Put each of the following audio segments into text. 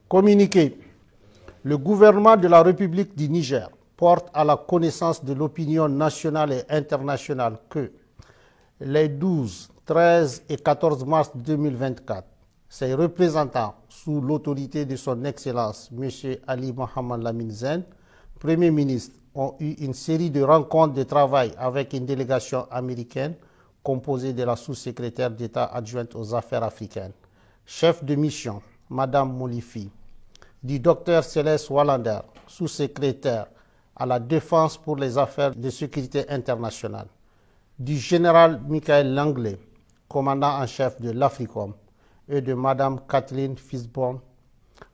Communiqué. Le gouvernement de la République du Niger porte à la connaissance de l'opinion nationale et internationale que les 12, 13 et 14 mars 2024, ses représentants, sous l'autorité de son Excellence M. Ali Mohamed Lamine Zen, Premier ministre, ont eu une série de rencontres de travail avec une délégation américaine composée de la sous-secrétaire d'État adjointe aux affaires africaines, chef de mission, Mme Molifi, du Dr Céleste Wallander, sous-secrétaire à la Défense pour les affaires de sécurité internationale, du général Michael Langley, commandant en chef de l'Africom, et de Mme Kathleen Fisborn,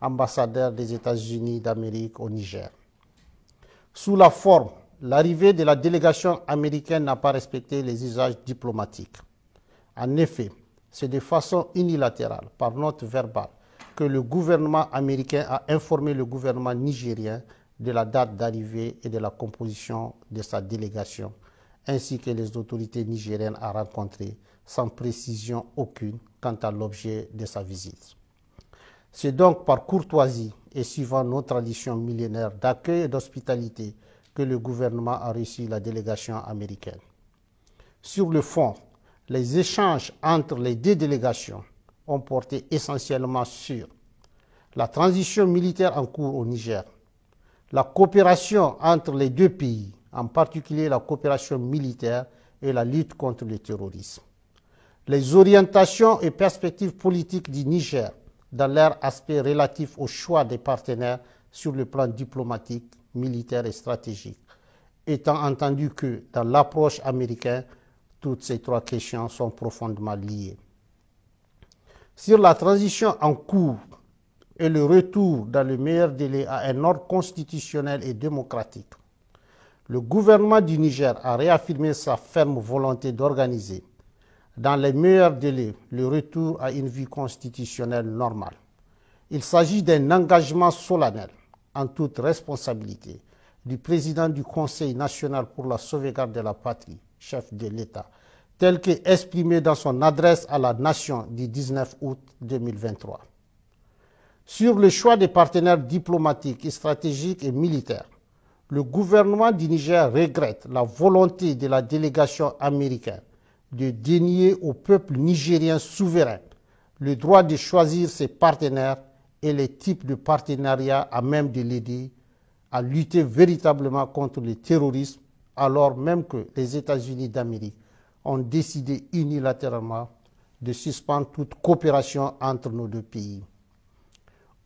ambassadeur des États-Unis d'Amérique au Niger. Sous la forme, l'arrivée de la délégation américaine n'a pas respecté les usages diplomatiques. En effet, c'est de façon unilatérale, par note verbale, que le gouvernement américain a informé le gouvernement nigérien de la date d'arrivée et de la composition de sa délégation, ainsi que les autorités nigériennes à rencontrer, sans précision aucune quant à l'objet de sa visite. C'est donc par courtoisie et suivant nos traditions millénaires d'accueil et d'hospitalité que le gouvernement a reçu la délégation américaine. Sur le fond, les échanges entre les deux délégations ont porté essentiellement sur la transition militaire en cours au Niger, la coopération entre les deux pays, en particulier la coopération militaire et la lutte contre le terrorisme, les orientations et perspectives politiques du Niger dans leur aspect relatif au choix des partenaires sur le plan diplomatique, militaire et stratégique, étant entendu que dans l'approche américaine, toutes ces trois questions sont profondément liées. Sur la transition en cours et le retour dans le meilleur délai à un ordre constitutionnel et démocratique, le gouvernement du Niger a réaffirmé sa ferme volonté d'organiser, dans les meilleurs délais, le retour à une vie constitutionnelle normale. Il s'agit d'un engagement solennel, en toute responsabilité, du président du Conseil national pour la sauvegarde de la patrie, chef de l'État, tel qu'exprimé dans son adresse à la nation du 19 août 2023. Sur le choix des partenaires diplomatiques, stratégiques et militaires, le gouvernement du Niger regrette la volonté de la délégation américaine de dénier au peuple nigérien souverain le droit de choisir ses partenaires et les types de partenariats à même de l'aider à lutter véritablement contre le terrorisme, alors même que les États-Unis d'Amérique ont décidé unilatéralement de suspendre toute coopération entre nos deux pays.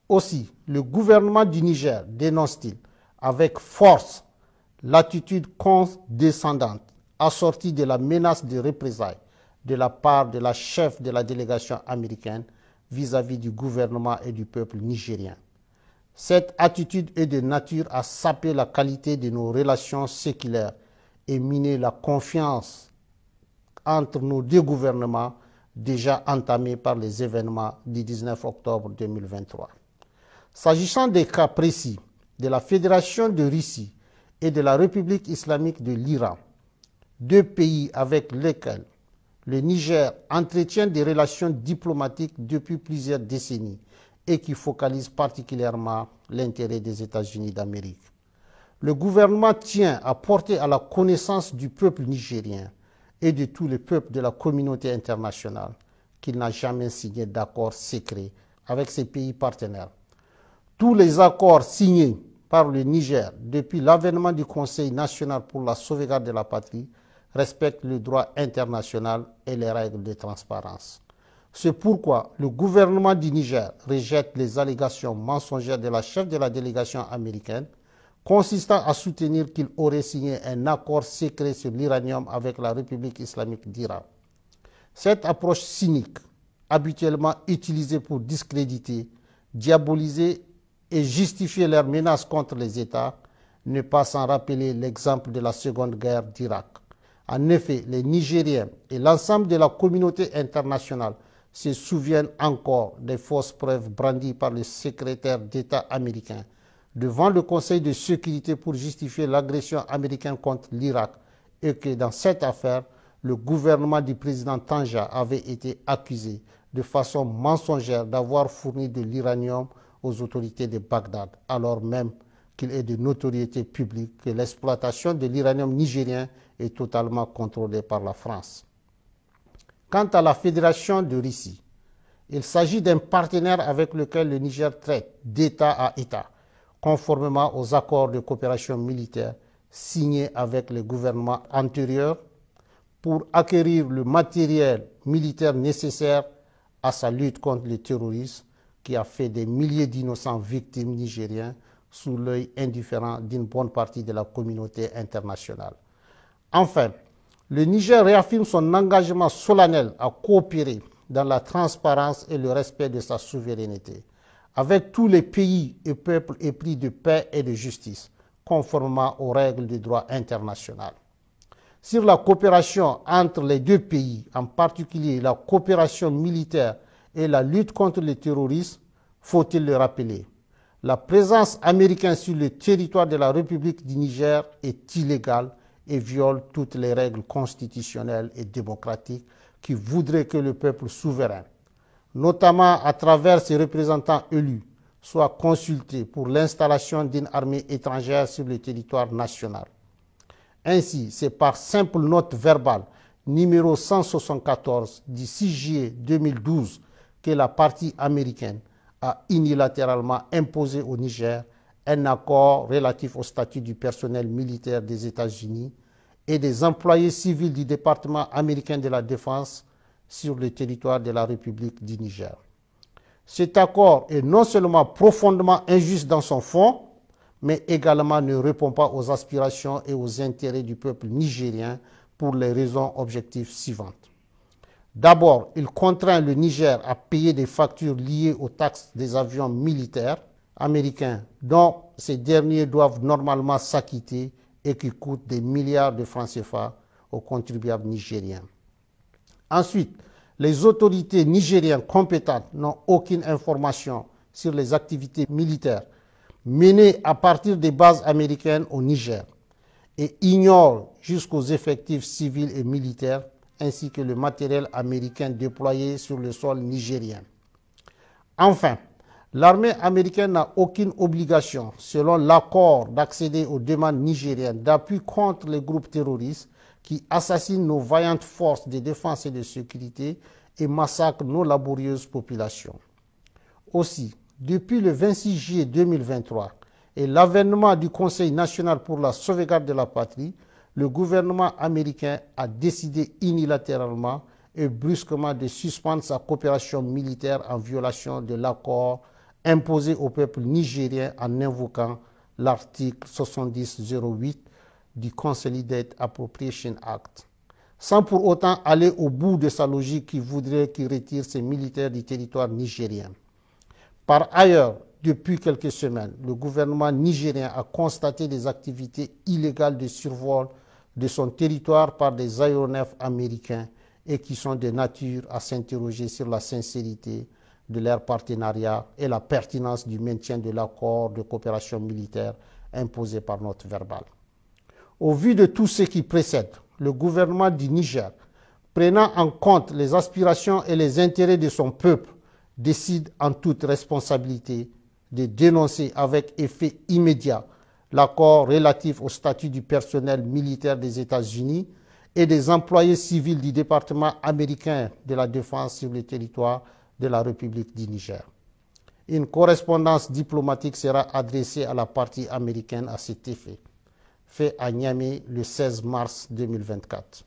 Aussi, le gouvernement du Niger dénonce-t-il avec force l'attitude condescendante assortie de la menace de représailles de la part de la chef de la délégation américaine vis-à-vis du gouvernement et du peuple nigérien. Cette attitude est de nature à saper la qualité de nos relations séculaires et miner la confiance entre nos deux gouvernements déjà entamés par les événements du 19 octobre 2023. S'agissant des cas précis de la Fédération de Russie et de la République islamique de l'Iran, deux pays avec lesquels le Niger entretient des relations diplomatiques depuis plusieurs décennies et qui focalisent particulièrement l'intérêt des États-Unis d'Amérique. Le gouvernement tient à porter à la connaissance du peuple nigérien et de tous les peuples de la communauté internationale qu'il n'a jamais signé d'accord secret avec ses pays partenaires. Tous les accords signés par le Niger depuis l'avènement du Conseil national pour la sauvegarde de la patrie respectent le droit international et les règles de transparence. C'est pourquoi le gouvernement du Niger rejette les allégations mensongères de la chef de la délégation américaine consistant à soutenir qu'il aurait signé un accord secret sur l'uranium avec la République islamique d'Iran. Cette approche cynique, habituellement utilisée pour discréditer, diaboliser et justifier leurs menaces contre les États, ne pas sans rappeler l'exemple de la Seconde Guerre d'Irak. En effet, les Nigériens et l'ensemble de la communauté internationale se souviennent encore des fausses preuves brandies par le secrétaire d'État américain devant le Conseil de sécurité pour justifier l'agression américaine contre l'Irak et que dans cette affaire, le gouvernement du président Tanja avait été accusé de façon mensongère d'avoir fourni de l'uranium aux autorités de Bagdad, alors même qu'il est de notoriété publique que l'exploitation de l'uranium nigérien est totalement contrôlée par la France. Quant à la Fédération de Russie, il s'agit d'un partenaire avec lequel le Niger traite d'État à État, conformément aux accords de coopération militaire signés avec les gouvernements antérieurs pour acquérir le matériel militaire nécessaire à sa lutte contre le terrorisme qui a fait des milliers d'innocents victimes nigériens sous l'œil indifférent d'une bonne partie de la communauté internationale. Enfin, le Niger réaffirme son engagement solennel à coopérer dans la transparence et le respect de sa souveraineté avec tous les pays et peuples épris de paix et de justice, conformément aux règles du droit international. Sur la coopération entre les deux pays, en particulier la coopération militaire et la lutte contre le terrorisme, faut-il le rappeler, la présence américaine sur le territoire de la République du Niger est illégale et viole toutes les règles constitutionnelles et démocratiques qui voudraient que le peuple souverain, notamment à travers ses représentants élus, soit consulté pour l'installation d'une armée étrangère sur le territoire national. Ainsi, c'est par simple note verbale numéro 174 du 6 juillet 2012 que la partie américaine a unilatéralement imposé au Niger un accord relatif au statut du personnel militaire des États-Unis et des employés civils du département américain de la Défense sur le territoire de la République du Niger. Cet accord est non seulement profondément injuste dans son fond, mais également ne répond pas aux aspirations et aux intérêts du peuple nigérien pour les raisons objectives suivantes. D'abord, il contraint le Niger à payer des factures liées aux taxes des avions militaires américains dont ces derniers doivent normalement s'acquitter et qui coûtent des milliards de francs CFA aux contribuables nigériens. Ensuite, les autorités nigériennes compétentes n'ont aucune information sur les activités militaires menées à partir des bases américaines au Niger et ignorent jusqu'aux effectifs civils et militaires ainsi que le matériel américain déployé sur le sol nigérien. Enfin, l'armée américaine n'a aucune obligation, selon l'accord, d'accéder aux demandes nigériennes d'appui contre les groupes terroristes qui assassinent nos vaillantes forces de défense et de sécurité et massacrent nos laborieuses populations. Aussi, depuis le 26 juillet 2023 et l'avènement du Conseil national pour la sauvegarde de la patrie, le gouvernement américain a décidé unilatéralement et brusquement de suspendre sa coopération militaire en violation de l'accord imposé au peuple nigérien en invoquant l'article 7008 du Consolidated Appropriation Act, sans pour autant aller au bout de sa logique qui voudrait qu'il retire ses militaires du territoire nigérien. Par ailleurs, depuis quelques semaines, le gouvernement nigérien a constaté des activités illégales de survol de son territoire par des aéronefs américains et qui sont de nature à s'interroger sur la sincérité de leur partenariat et la pertinence du maintien de l'accord de coopération militaire imposé par note verbale. Au vu de tout ce qui précède, le gouvernement du Niger, prenant en compte les aspirations et les intérêts de son peuple, décide en toute responsabilité de dénoncer avec effet immédiat l'accord relatif au statut du personnel militaire des États-Unis et des employés civils du département américain de la Défense sur le territoire de la République du Niger. Une correspondance diplomatique sera adressée à la partie américaine à cet effet, fait à Niamey le 16 mars 2024.